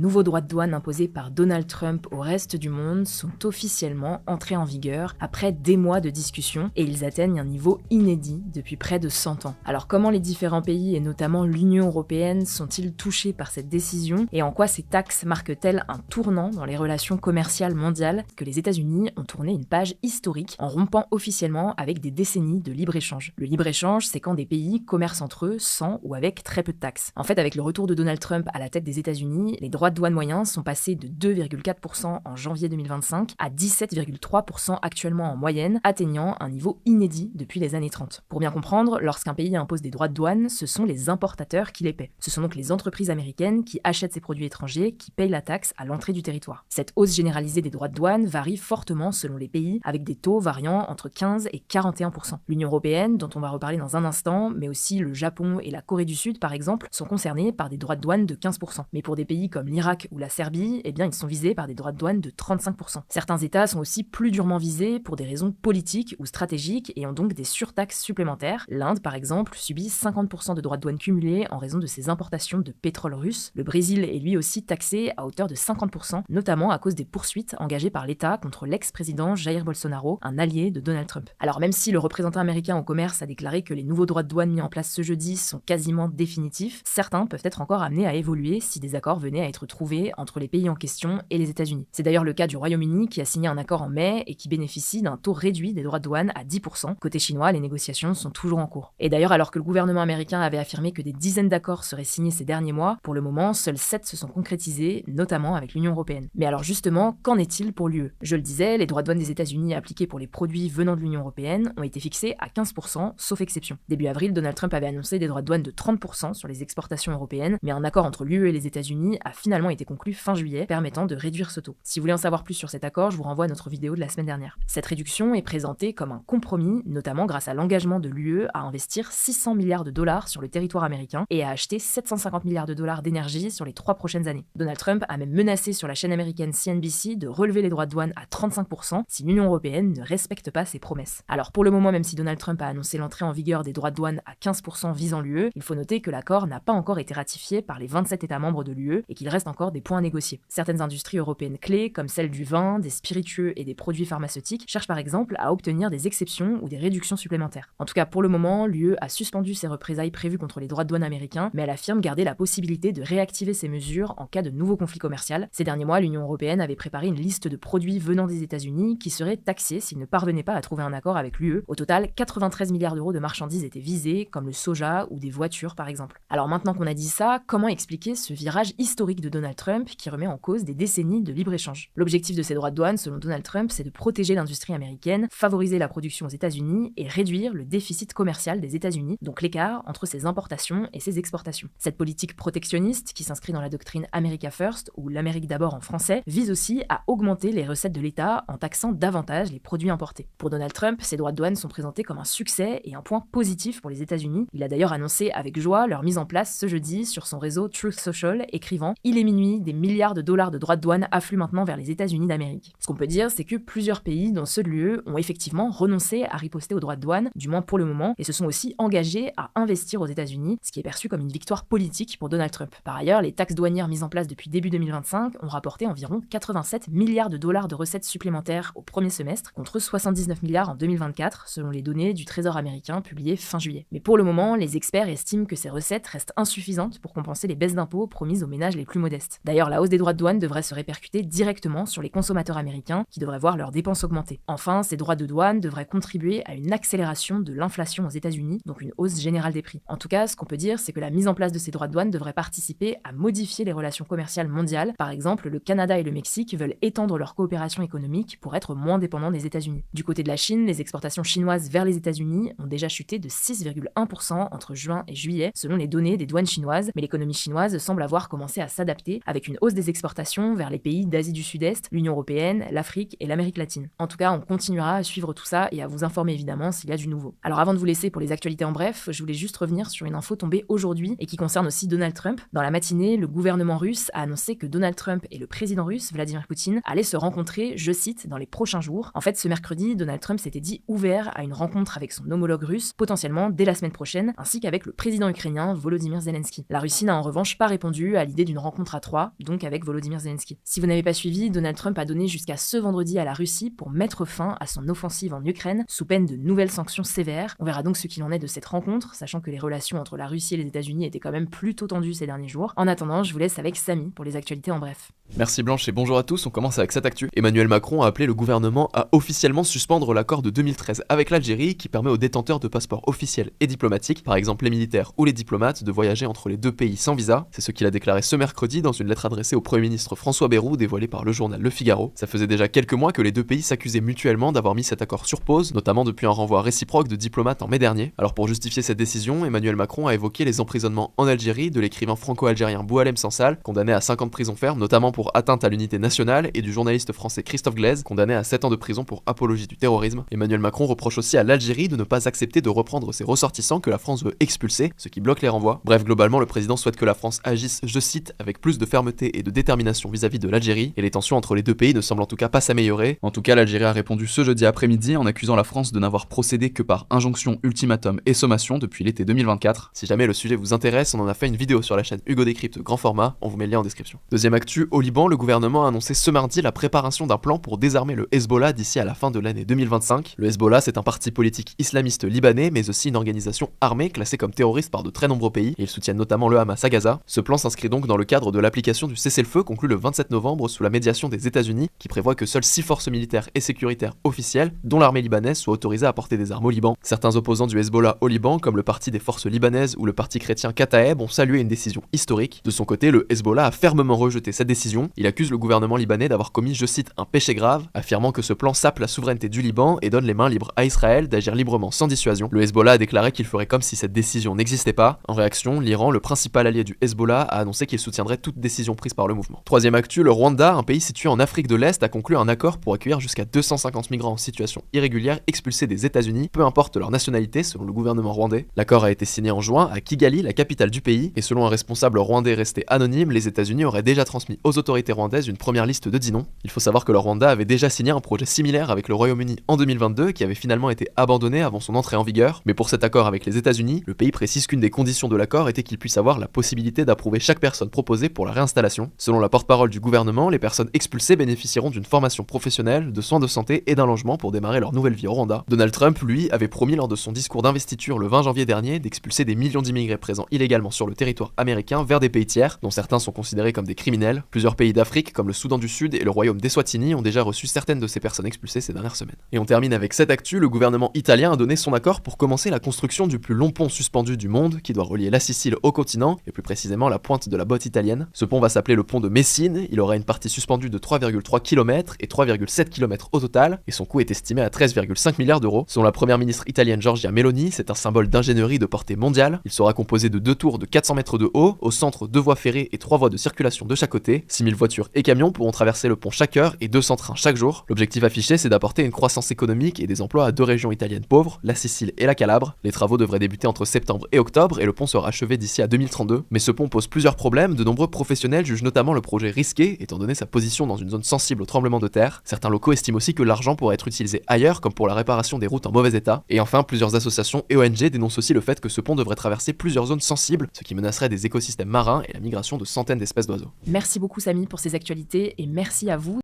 nouveaux droits de douane imposés par Donald Trump au reste du monde sont officiellement entrés en vigueur après des mois de discussions et ils atteignent un niveau inédit depuis près de 100 ans. Alors comment les différents pays et notamment l'Union européenne sont-ils touchés par cette décision et en quoi ces taxes marquent-elles un tournant dans les relations commerciales mondiales que les États-Unis ont tourné une page historique en rompant officiellement avec des décennies de libre-échange. Le libre-échange, c'est quand des pays commercent entre eux sans ou avec très peu de taxes. En fait, avec le retour de Donald Trump à la tête des États-Unis, les droits de douane moyens sont passés de 2,4% en janvier 2025 à 17,3% actuellement en moyenne, atteignant un niveau inédit depuis les années 30. Pour bien comprendre, lorsqu'un pays impose des droits de douane, ce sont les importateurs qui les paient. Ce sont donc les entreprises américaines qui achètent ces produits étrangers qui payent la taxe à l'entrée du territoire. Cette hausse généralisée des droits de douane varie fortement selon les pays, avec des taux variant entre 15 et 41%. L'Union européenne, dont on va reparler dans un instant, mais aussi le Japon et la Corée du Sud par exemple, sont concernés par des droits de douane de 15%. Mais pour des pays comme l'Irak ou la Serbie, eh bien ils sont visés par des droits de douane de 35%. Certains États sont aussi plus durement visés pour des raisons politiques ou stratégiques et ont donc des surtaxes supplémentaires. L'Inde par exemple subit 50% de droits de douane cumulés en raison de ses importations de pétrole russe. Le Brésil est lui aussi taxé à hauteur de 50%, notamment à cause des poursuites engagées par l'État contre l'ex-président Jair Bolsonaro, un allié de Donald Trump. Alors même si le représentant américain au commerce a déclaré que les nouveaux droits de douane mis en place ce jeudi sont quasiment définitifs, certains peuvent être encore amenés à évoluer si des accords venaient à être trouvés entre les pays en question et les États-Unis. C'est d'ailleurs le cas du Royaume-Uni qui a signé un accord en mai et qui bénéficie d'un taux réduit des droits de douane à 10%. Côté chinois, les négociations sont toujours en cours. Et d'ailleurs, alors que le gouvernement américain avait affirmé que des dizaines d'accords seraient signés ces derniers mois, pour le moment, seuls 7 se sont concrétisés, notamment avec l'Union européenne. Mais alors justement, qu'en est-il pour l'UE ? Je le disais, les droits de douane des États-Unis appliqués pour les produits venant de l'Union européenne ont été fixés à 15%, sauf exception. Début avril, Donald Trump avait annoncé des droits de douane de 30% sur les exportations européennes, mais un accord entre l'UE et les États-Unis a finalement été conclu fin juillet, permettant de réduire ce taux. Si vous voulez en savoir plus sur cet accord, je vous renvoie à notre vidéo de la semaine dernière. Cette réduction est présentée comme un compromis, notamment grâce à l'engagement de l'UE à investir 600 milliards de dollars sur le territoire américain et à acheter 750 milliards de dollars d'énergie sur les 3 prochaines années. Donald Trump a même menacé sur la chaîne américaine CNBC de relever les droits de douane à 35% si l'Union européenne ne respecte pas ses promesses. Alors pour le moment, même si Donald Trump a annoncé l'entrée en vigueur des droits de douane à 15% visant l'UE, il faut noter que l'accord n'a pas encore été ratifié par les 27 États membres de l'UE et qu'il reste encore des points à négocier. Certaines industries européennes clés, comme celles du vin, des spiritueux et des produits pharmaceutiques, cherchent par exemple à obtenir des exceptions ou des réductions supplémentaires. En tout cas, pour le moment, l'UE a suspendu ses représailles prévues contre les droits de douane américains, mais elle affirme garder la possibilité de réactiver ces mesures en cas de nouveau conflit commercial. Ces derniers mois, l'Union européenne avait préparé une liste de produits venant des États-Unis qui seraient taxés s'ils ne parvenaient pas à trouver un accord avec l'UE. Au total, 93 milliards d'euros de marchandises étaient visés, comme le soja ou des voitures par exemple. Alors maintenant qu'on a dit ça, comment expliquer ce virage historique de Donald Trump qui remet en cause des décennies de libre-échange ? L'objectif de ces droits de douane, selon Donald Trump, c'est de protéger l'industrie américaine, favoriser la production aux États-Unis et réduire le déficit commercial des États-Unis, donc l'écart entre ses importations et ses exportations. Cette politique protectionniste, qui s'inscrit dans la doctrine America First, ou l'Amérique d'abord en français, vise aussi à augmenter les recettes de l'État en taxant davantage les produits importés. Pour Donald Trump, ces droits de douane sont présentés comme un succès et un point positif pour les États-Unis. Il a d'ailleurs annoncé avec joie leur mise en place ce jeudi sur son réseau Truth Social, écrivant « Il est minuit, des milliards de dollars de droits de douane affluent maintenant vers les États-Unis d'Amérique ». Ce qu'on peut dire, c'est que plusieurs pays, dont ceux de l'UE, ont effectivement renoncé à riposter aux droits de douane, du moins pour le moment, et se sont aussi engagés à investir aux États-Unis, ce qui est perçu comme une victoire politique pour Donald Trump. Par ailleurs, les taxes douanières mises en place depuis début 2025 ont rapporté environ 87 milliards de dollars de recettes supplémentaires au premier semestre, contre 79 milliards en 2024, selon les données du Trésor américain publiées fin juillet. Mais pour le moment, les experts estiment que ces recettes restent insuffisantes pour compenser les baisses d'impôts promises aux ménages les plus modestes. D'ailleurs, la hausse des droits de douane devrait se répercuter directement sur les consommateurs américains qui devraient voir leurs dépenses augmenter. Enfin, ces droits de douane devraient contribuer à une accélération de l'inflation aux États-Unis, donc une hausse générale des prix. En tout cas, ce qu'on peut dire, c'est que la mise en place de ces droits de douane devrait participer à modifier les relations commerciales mondiales. Par exemple, le Canada et le Mexique veulent étendre leur coopération économique pour être moins dépendants des États-Unis. Du côté de la Chine, les exportations chinoises vers les États-Unis ont déjà chuté de 6,1% entre juin et juillet, selon les données des douanes chinoises, mais l'économie chinoise semble avoir commencé à s'adapter avec une hausse des exportations vers les pays d'Asie du Sud-Est, l'Union européenne, l'Afrique et l'Amérique latine. En tout cas, on continuera à suivre tout ça et à vous informer évidemment s'il y a du nouveau. Alors avant de vous laisser pour les actualités en bref, je voulais juste revenir sur une info tombée aujourd'hui et qui concerne aussi Donald Trump. Dans la matinée, le gouvernement russe a annoncé que Donald Trump et le président russe, Vladimir Poutine, allaient se rencontrer, je cite, dans les prochains jours. En fait, ce mercredi, Donald Trump s'était dit ouvert à une rencontre avec son homologue russe, potentiellement dès la semaine prochaine, ainsi qu'avec le président ukrainien Volodymyr Zelensky. La Russie n'a en revanche pas répondu à l'idée d'une rencontre à 3, donc avec Volodymyr Zelensky. Si vous n'avez pas suivi, Donald Trump a donné jusqu'à ce vendredi à la Russie pour mettre fin à son offensive en Ukraine sous peine de nouvelles sanctions sévères. On verra donc ce qu'il en est de cette rencontre, sachant que les relations entre la Russie et les États-Unis étaient quand même plutôt tendues ces derniers jours. En attendant, je vous laisse avec Samy pour les actualités en bref. Merci Blanche et bonjour à tous, on commence avec cette actu. Emmanuel Macron a appelé le gouvernement à officiellement suspendre l'accord de 2013 avec l'Algérie qui permet aux détenteurs de passeports officiels et diplomatiques, par exemple les militaires ou les diplomates, de voyager entre les deux pays sans visa. C'est ce qu'il a déclaré ce mercredi dans une lettre adressée au Premier ministre François Bayrou dévoilée par le journal Le Figaro. Ça faisait déjà quelques mois que les deux pays s'accusaient mutuellement d'avoir mis cet accord sur pause, notamment depuis un renvoi réciproque de diplomates en mai dernier. Alors pour justifier cette décision, Emmanuel Macron a évoqué les emprisonnements en Algérie de l'écrivain franco-algérien Boualem Sansal, condamné à 5 ans de prison ferme, notamment pour atteinte à l'unité nationale, et du journaliste français Christophe Glaise, condamné à 7 ans de prison pour apologie du terrorisme. Emmanuel Macron reproche aussi à l'Algérie de ne pas accepter de reprendre ses ressortissants que la France veut expulser, ce qui bloque les renvois. Bref, globalement, le président souhaite que la France agisse, je cite, avec plus de fermeté et de détermination vis-à-vis de l'Algérie, et les tensions entre les deux pays ne semblent en tout cas pas s'améliorer. En tout cas, l'Algérie a répondu ce jeudi après-midi en accusant la France de n'avoir procédé que par injonction, ultimatum et sommation depuis l'été 2024. Si jamais le sujet vous intéresse, on en a fait une vidéo sur la chaîne Hugo Décrypte grand format, on vous met le lien en description. Deuxième actu, au Liban, le gouvernement a annoncé ce mardi la préparation d'un plan pour désarmer le Hezbollah d'ici à la fin de l'année 2025. Le Hezbollah, c'est un parti politique islamiste libanais, mais aussi une organisation armée classée comme terroriste par de très nombreux pays, et ils soutiennent notamment le Hamas à Gaza. Ce plan s'inscrit donc dans le cadre de l'application du cessez-le-feu conclu le 27 novembre sous la médiation des États-Unis, qui prévoit que seules 6 forces militaires et sécuritaires officielles, dont l'armée libanaise, soient autorisées à porter des armes au Liban. Certains opposants du Hezbollah au Liban, comme le Parti des forces libanaises ou le parti chrétien Kataeb, ont salué une décision historique. De son côté, le Hezbollah a fermement rejeté cette décision. Il accuse le gouvernement libanais d'avoir commis, je cite, un péché grave, affirmant que ce plan sape la souveraineté du Liban et donne les mains libres à Israël d'agir librement sans dissuasion. Le Hezbollah a déclaré qu'il ferait comme si cette décision n'existait pas. En réaction, l'Iran, le principal allié du Hezbollah, a annoncé qu'il soutiendrait toute décision prise par le mouvement. Troisième actu, le Rwanda, un pays situé en Afrique de l'Est, a conclu un accord pour accueillir jusqu'à 250 migrants en situation irrégulière expulsés des États-Unis, peu importe leur nationalité, selon le gouvernement rwandais. L'accord a été signé en juin à Kigali, la capitale du pays, et selon un responsable rwandais resté anonyme, les États-Unis auraient déjà transmis aux autorités rwandaises une première liste de 10 noms. Il faut savoir que le Rwanda avait déjà signé un projet similaire avec le Royaume-Uni en 2022 qui avait finalement été abandonné avant son entrée en vigueur, mais pour cet accord avec les États-Unis, le pays précise qu'une des conditions de l'accord était qu'il puisse avoir la possibilité d'approuver chaque personne proposée pour la réinstallation. Selon la porte-parole du gouvernement, les personnes expulsées bénéficieront d'une formation professionnelle, de soins de santé et d'un logement pour démarrer leur nouvelle vie au Rwanda. Donald Trump, lui, avait promis lors de son discours d'investiture le 20 janvier dernier d'expulser des millions d'immigrés présents illégalement sur le territoire américain vers des pays tiers, dont certains sont considérés comme des criminels. Plusieurs pays d'Afrique, comme le Soudan du Sud et le royaume d'Eswatini, ont déjà reçu certaines de ces personnes expulsées ces dernières semaines. Et on termine avec cette actu, le gouvernement italien a donné son accord pour commencer la construction du plus long pont suspendu du monde qui doit relier la Sicile au continent, et plus précisément la pointe de la botte italienne. Ce pont va s'appeler le pont de Messine, il aura une partie suspendue de 3,3 km et 3,7 km au total, et son coût est estimé à 13,5 milliards d'euros. Selon la première ministre italienne Giorgia Meloni, c'est un symbole d'ingénierie de portée mondiale. Il sera composé de 2 tours de 400 mètres de haut, au centre 2 voies ferrées et 3 voies de circulation de chaque côté. 6000 voitures et camions pourront traverser le pont chaque heure et 200 trains chaque jour. L'objectif affiché, c'est d'apporter une croissance économique et des emplois à 2 régions italiennes pauvres, la Sicile et la Calabre. Les travaux devraient débuter entre septembre et octobre et le pont sera achevé d'ici à 2032. Mais ce pont pose plusieurs problèmes, de nombreux professionnels jugent notamment le projet risqué, étant donné sa position dans une zone sensible au tremblement de terre. Certains locaux estiment aussi que l'argent pourrait être utilisé ailleurs, comme pour la réparation des routes en mauvais état. Et enfin, plusieurs associations et ONG dénoncent aussi le fait que ce pont devrait traverser plusieurs zones sensibles, ce qui menacerait des écosystèmes marins et la migration de centaines d'espèces d'oiseaux. Merci beaucoup Samy pour ces actualités et merci à vous